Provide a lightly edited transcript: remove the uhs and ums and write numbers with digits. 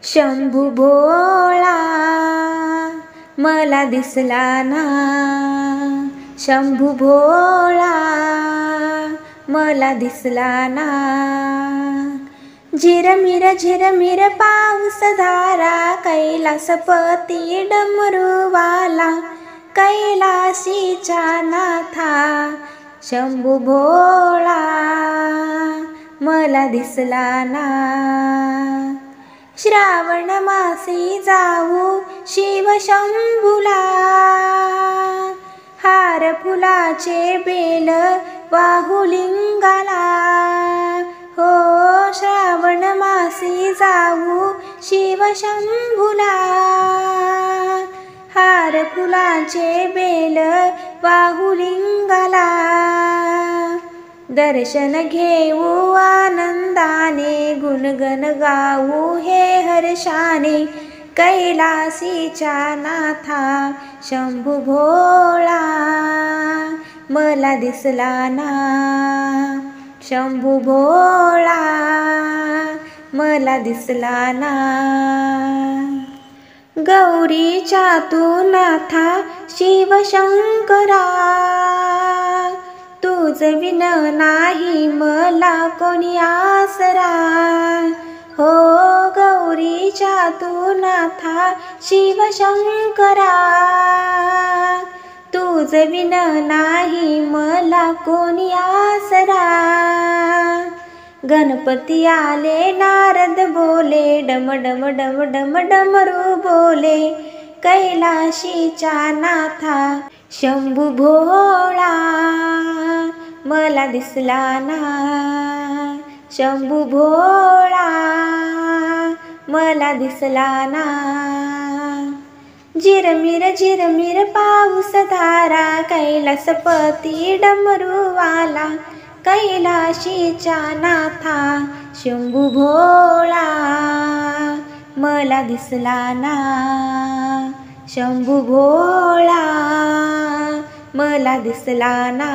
शंभू भोळा मला दिसला ना, शंभू भोळा मला दिसला ना। झिरमिर पाऊस धारा, कैलासपती डमरूवाला, कैलासीचा नाथा शंभू भोळा मला दिसला ना। श्रावण मासी जाऊ शिव शंभूला, हार फुलाचे बेल वाहू लिंगाला। हो श्रावण मासी जाऊ शिव शंभूला, हार फुलाचे बेल वाहू लिंगाला। दर्शन घेऊ आनंदाने, गुणगण गाऊ हे हर्षाने, कैलासीचा नाथा शंभू भोळा मला दिसला ना। शंभू भोळा मला दिसला ना। गौरीच्या तू नाथा शिव शंकरा, तुझ विन नाही मला कोणी आसरा। हो गौरीच्या तू नाथा शिव शंकरा, तुझ विन नाही मला कोणी आसरा। गणपती आले नारद बोले, डम डम डम डम डमरू बोले, कैलाशीचा नाथा शंभू भोळा मला दिसला ना। शंभू भोळा मला दिसला ना। झिरमिर पाऊस धारा, कैलासपती डमरूवाला, कैलाशीचा नाथा शंभू भोळा मला दिसला ना। शंभू भोळा मला दिसला ना।